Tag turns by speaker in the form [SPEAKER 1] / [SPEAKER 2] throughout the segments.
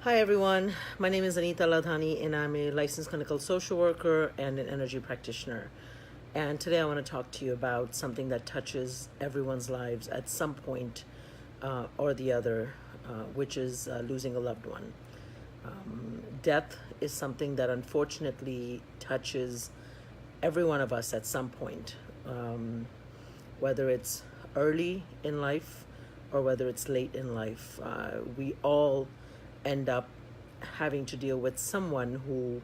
[SPEAKER 1] Hi everyone, my name is Anita Ladhani and I'm a licensed clinical social worker and an energy practitioner. And today I want to talk to you about something that touches everyone's lives at some point or the other, which is losing a loved one. Death is something that unfortunately touches every one of us at some point, whether it's early in life or whether it's late in life. We all end up having to deal with someone who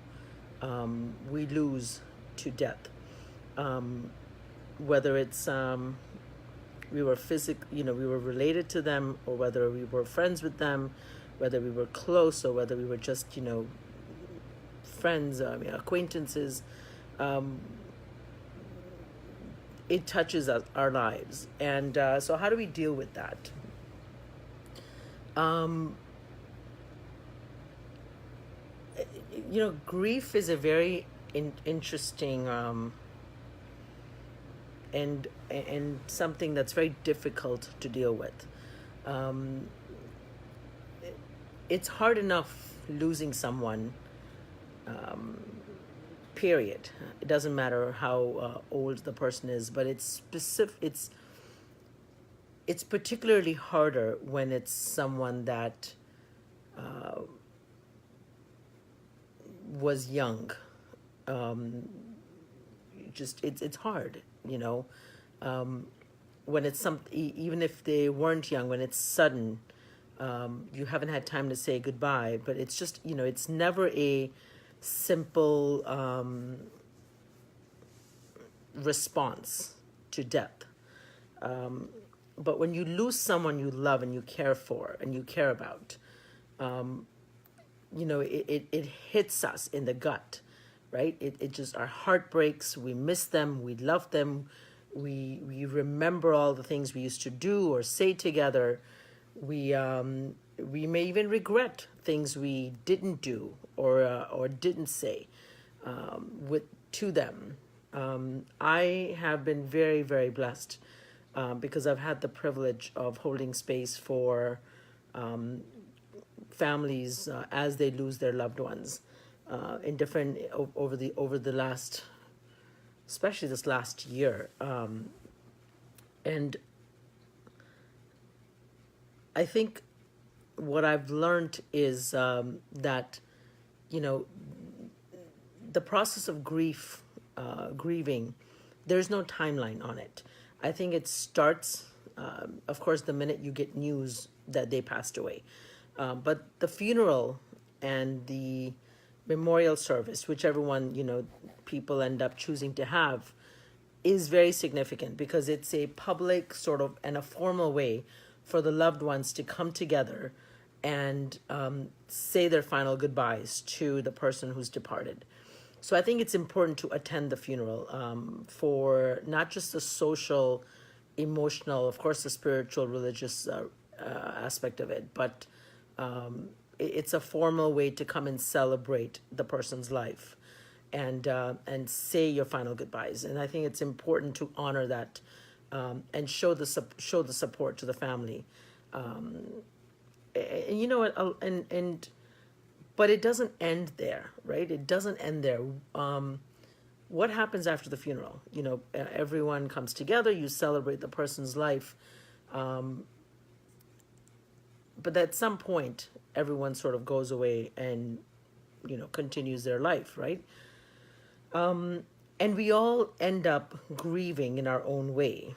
[SPEAKER 1] we lose to death. Whether it's we were we were related to them, or whether we were friends with them, whether we were close, or whether we were just friends, acquaintances. Um, it touches our lives, and so how do we deal with that? Um, Grief is a very interesting and something that's very difficult to deal with. Um, it's hard enough losing someone. Um, Period. It doesn't matter how old the person is, but it's specific. It's particularly harder when it's someone that uh, was young. Um, just it's hard, um, when it's even if they weren't young, when it's sudden, you haven't had time to say goodbye, but it's just it's never a simple response to death. Um, but when you lose someone you love and you care for and you care about, um, it hits us in the gut, right? It just, our heart breaks. We miss them. We love them. We remember all the things we used to do or say together. We may even regret things we didn't do or didn't say with to them. I have been very, very blessed because I've had the privilege of holding space for families as they lose their loved ones in different over the last, especially this last year, and I think what I've learned is that you know the process of grieving, there's no timeline on it. I think it starts, of course, the minute you get news that they passed away. But the funeral and the memorial service, whichever one, people end up choosing to have, is very significant because it's a public sort of and a formal way for the loved ones to come together and say their final goodbyes to the person who's departed. So I think it's important to attend the funeral for not just the social, emotional, of course, the spiritual, religious aspect of it, but it's a formal way to come and celebrate the person's life and say your final goodbyes. And I think it's important to honor that and show the support to the family. And you know what? And but it doesn't end there, right? It doesn't end there. What happens after the funeral? Everyone comes together. You celebrate the person's life, but at some point, everyone sort of goes away and continues their life, right? And we all end up grieving in our own way.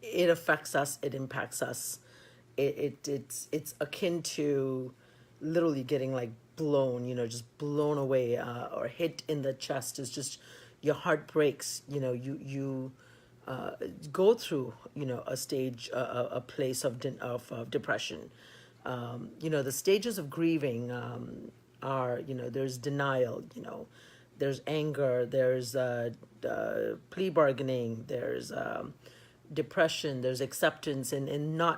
[SPEAKER 1] It affects us. It impacts us. It's akin to literally getting like blown, just blown away or hit in the chest. Is just your heart breaks. You go through a stage, a place of depression. The stages of grieving are there's denial, there's anger, there's plea bargaining, there's depression, there's acceptance, and um,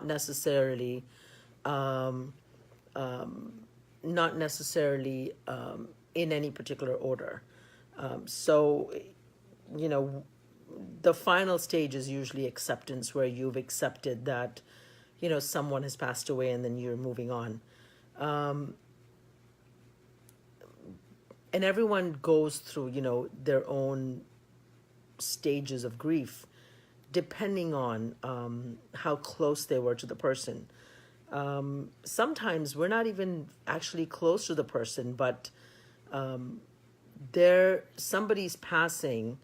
[SPEAKER 1] not necessarily in any particular order. So you know the final stage is usually acceptance, where you've accepted that someone has passed away and then you're moving on. And everyone goes through, their own stages of grief, depending on how close they were to the person. Sometimes we're not even actually close to the person, but somebody's passing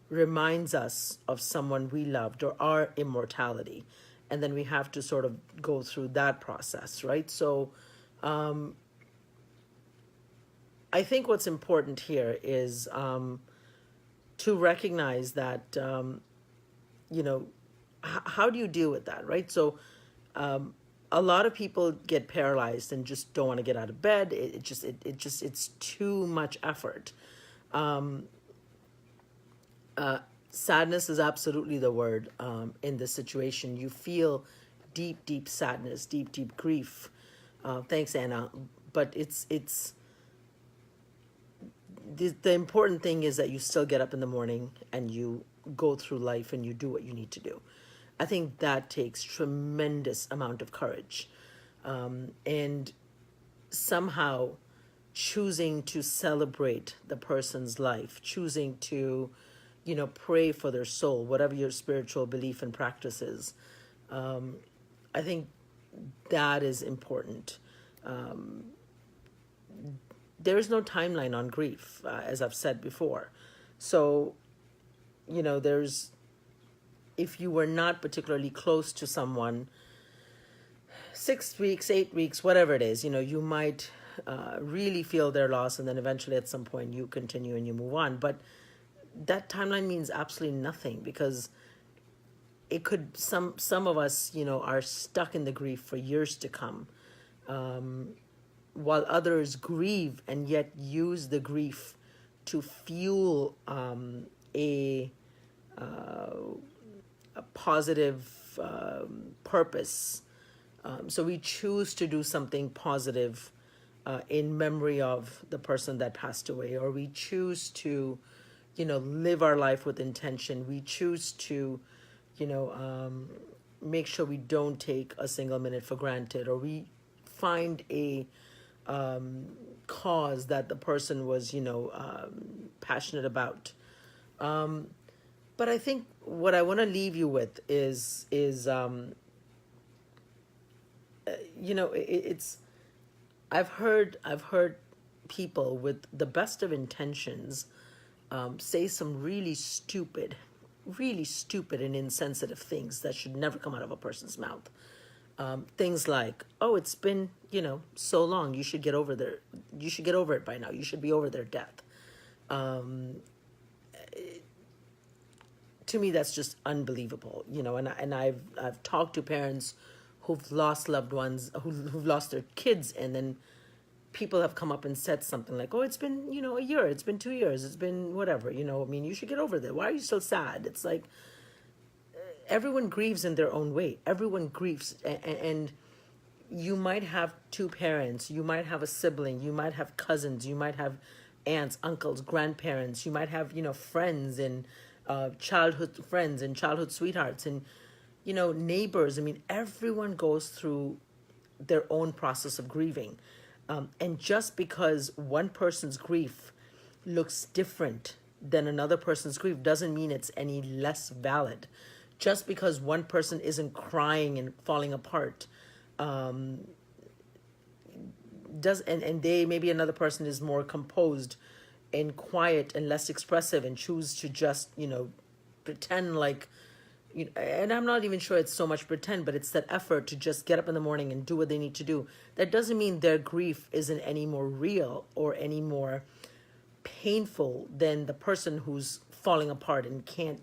[SPEAKER 1] reminds us of someone we loved or our immortality, and then we have to sort of go through that process, right? So I think what's important here is to recognize that how do you deal with that, right? So a lot of people get paralyzed and just don't want to get out of bed. It's too much effort. Sadness is absolutely the word in this situation. You feel deep, deep sadness, deep, deep grief. Thanks, Anna. But the important thing is that you still get up in the morning and you go through life and you do what you need to do. I think that takes tremendous amount of courage. And somehow choosing to celebrate the person's life, choosing to, pray for their soul, whatever your spiritual belief and practice is. I think that is important. There is no timeline on grief, as I've said before. So, if you were not particularly close to someone, 6 weeks, 8 weeks, whatever it is, you might really feel their loss, and then eventually at some point you continue and you move on. But that timeline means absolutely nothing, because it could, some of us, are stuck in the grief for years to come, while others grieve and yet use the grief to fuel a positive purpose. So we choose to do something positive in memory of the person that passed away, or we choose to, live our life with intention. We choose to, make sure we don't take a single minute for granted, or we find a cause that the person was, passionate about. But I think what I want to leave you with is it's I've heard people with the best of intentions say some really stupid and insensitive things that should never come out of a person's mouth. Things like, "Oh, it's been so long. You should get over there. You should get over it by now. You should be over their death." To me, that's just unbelievable. And I've talked to parents who've lost loved ones, who've lost their kids, and then people have come up and said something like, "Oh, it's been a year. It's been 2 years. It's been whatever. You should get over that. Why are you so sad?" It's like, everyone grieves in their own way. Everyone grieves, and you might have two parents, you might have a sibling, you might have cousins, you might have aunts, uncles, grandparents, you might have friends and childhood friends and childhood sweethearts and neighbors. I mean, everyone goes through their own process of grieving, and just because one person's grief looks different than another person's grief doesn't mean it's any less valid. Just because one person isn't crying and falling apart, and they, maybe another person is more composed and quiet and less expressive and choose to just pretend like, and I'm not even sure it's so much pretend, but it's that effort to just get up in the morning and do what they need to do. That doesn't mean their grief isn't any more real or any more painful than the person who's falling apart and can't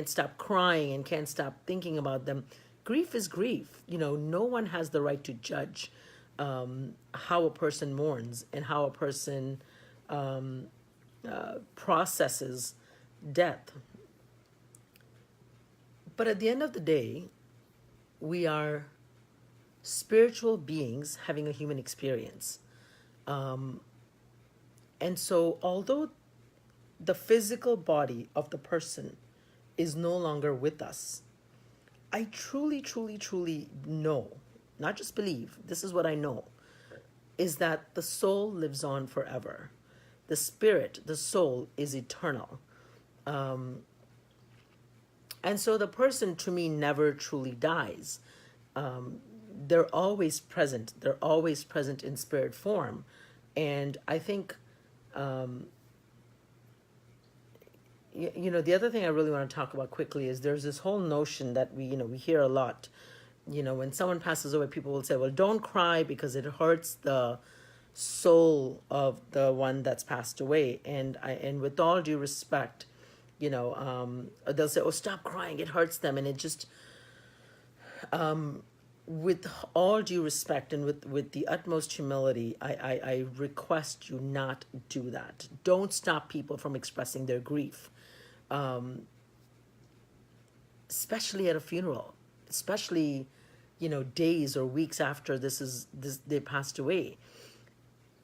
[SPEAKER 1] stop crying and can't stop thinking about them. Grief is grief. No one has the right to judge how a person mourns and how a person processes death. But at the end of the day, we are spiritual beings having a human experience. And so although the physical body of the person is no longer with us, I truly, truly, truly know, not just believe, this is what I know, is that the soul lives on forever. The spirit, the soul, is eternal. And so the person, to me, never truly dies. They're always present. They're always present in spirit form. And I think, the other thing I really want to talk about quickly is there's this whole notion that we hear a lot. When someone passes away, people will say, well, don't cry because it hurts the soul of the one that's passed away. And with all due respect, they'll say, oh, stop crying, it hurts them. And it just, with all due respect and with the utmost humility, I request you not do that. Don't stop people from expressing their grief, especially at a funeral, especially, days or weeks after they passed away.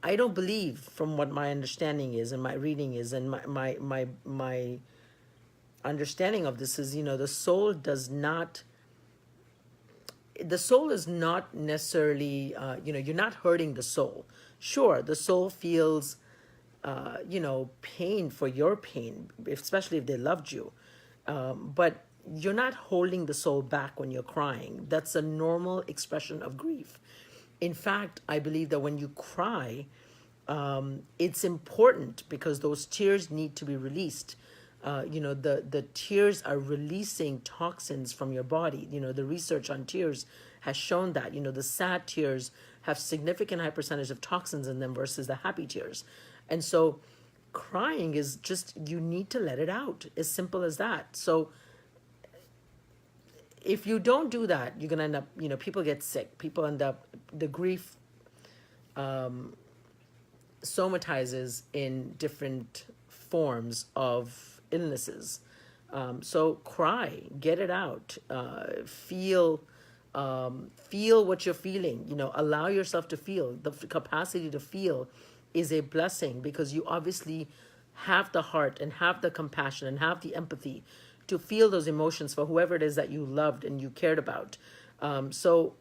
[SPEAKER 1] I don't believe, from what my understanding is and my reading is and my understanding of this is, the soul is not necessarily, you're not hurting the soul. Sure, the soul feels, pain for your pain, especially if they loved you. But you're not holding the soul back when you're crying. That's a normal expression of grief. In fact, I believe that when you cry, it's important because those tears need to be released. The tears are releasing toxins from your body. The research on tears has shown that, the sad tears have significant high percentage of toxins in them versus the happy tears. And so crying is just, you need to let it out. As simple as that. So if you don't do that, you're going to end up, people get sick. People end up, the grief somatizes in different forms of illnesses. So cry, get it out, feel what you're feeling, allow yourself to feel. The capacity to feel is a blessing because you obviously have the heart and have the compassion and have the empathy to feel those emotions for whoever it is that you loved and you cared about. So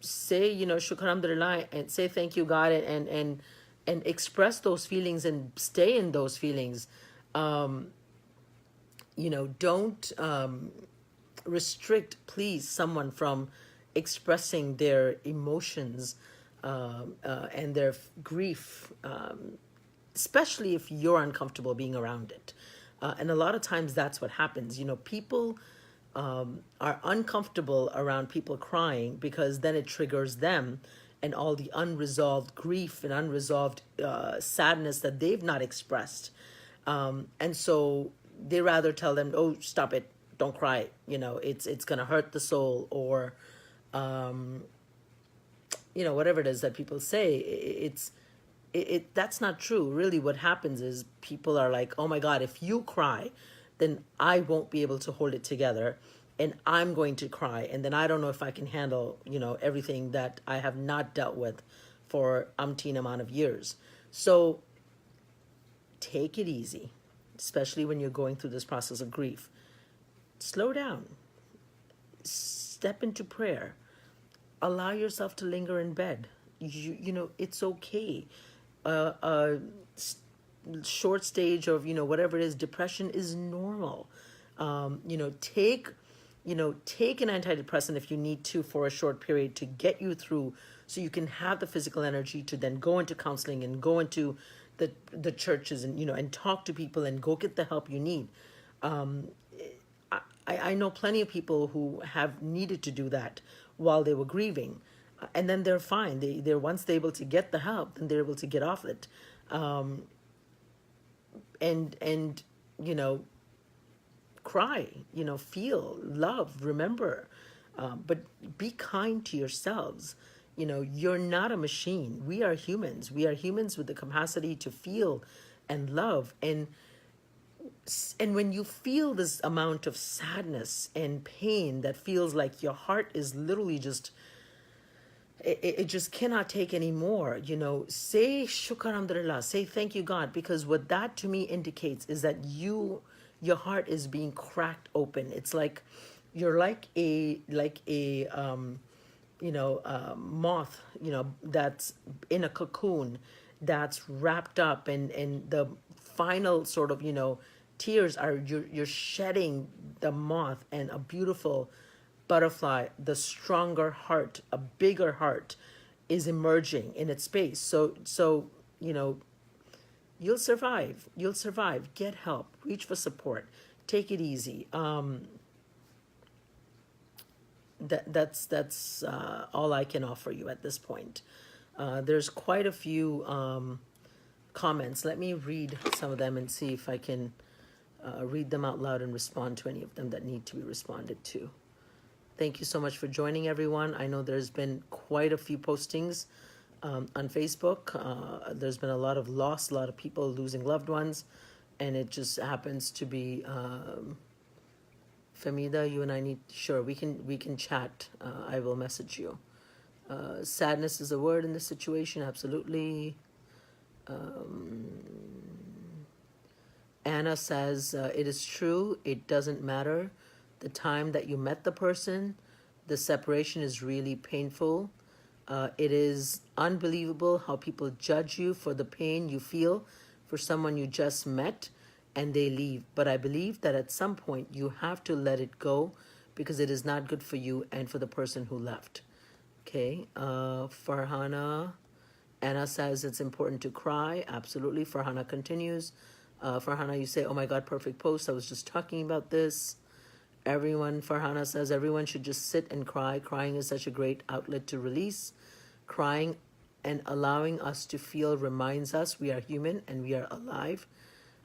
[SPEAKER 1] say, shukran alhamdulillah, and say thank you God, and express those feelings and stay in those feelings. Don't restrict, please, someone from expressing their emotions and their grief, especially if you're uncomfortable being around it. And a lot of times that's what happens. People are uncomfortable around people crying because then it triggers them and all the unresolved grief and unresolved sadness that they've not expressed. And so they rather tell them, oh, stop it, don't cry. It's going to hurt the soul, or, whatever it is that people say. That's not true. Really, what happens is people are like, oh my God, if you cry, then I won't be able to hold it together and I'm going to cry. And then I don't know if I can handle, everything that I have not dealt with for umpteen amount of years. So take it easy, especially when you're going through this process of grief. Slow down, step into prayer, allow yourself to linger in bed. It's okay. Short stage of whatever it is, depression is normal. Take an antidepressant if you need to for a short period to get you through, so you can have the physical energy to then go into counseling and go into the churches and and talk to people and go get the help you need. I know plenty of people who have needed to do that while they were grieving. And then they're fine. They're once they're able to get the help, then they're able to get off it. And cry, feel, love, remember. But be kind to yourselves. You're not a machine. We are humans. We are humans with the capacity to feel and love. And when you feel this amount of sadness and pain that feels like your heart is literally just, it just cannot take any more, say shukr alhamdulillah, say thank you God, because what that to me indicates is that your heart is being cracked open. It's like, You're like a moth, that's in a cocoon, that's wrapped up, and the final sort of, tears are, you're shedding the moth, and a beautiful butterfly, the stronger heart, a bigger heart, is emerging in its space. So you'll survive. You'll survive. Get help. Reach for support. Take it easy. That's all I can offer you at this point. There's quite a few comments. Let me read some of them and see if I can read them out loud and respond to any of them that need to be responded to. Thank you so much for joining, everyone. I know there's been quite a few postings on Facebook. There's been a lot of loss, a lot of people losing loved ones, and it just happens to be Famida, you and I need, sure, we can chat. I will message you. Sadness is a word in this situation, absolutely. Anna says, it is true, it doesn't matter the time that you met the person. The separation is really painful. It is unbelievable how people judge you for the pain you feel for someone you just met and they leave. But I believe that at some point you have to let it go because it is not good for you and for the person who left. Okay, Farhana, Anna says it's important to cry. Absolutely. Farhana continues. Farhana, you say, oh my God, perfect post. I was just talking about this. Farhana says, everyone should just sit and cry. Crying is such a great outlet to release. Crying and allowing us to feel reminds us we are human and we are alive.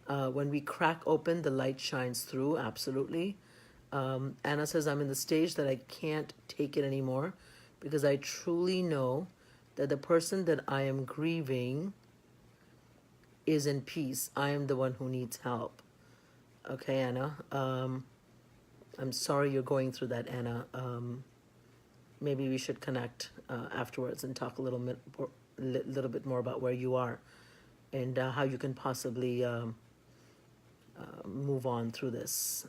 [SPEAKER 1] When we crack open, the light shines through. Absolutely. Anna says, I'm in the stage that I can't take it anymore because I truly know that the person that I am grieving is in peace. I am the one who needs help. Okay, Anna. I'm sorry you're going through that, Anna. Maybe we should connect afterwards and talk a little bit more about where you are and how you can possibly move on through this.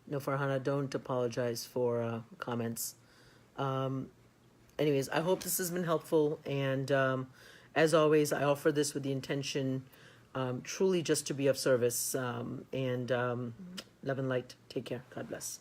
[SPEAKER 1] No, Farhana, don't apologize for comments. Anyways, I hope this has been helpful. And as always, I offer this with the intention truly just to be of service. Love and light. Take care. God bless.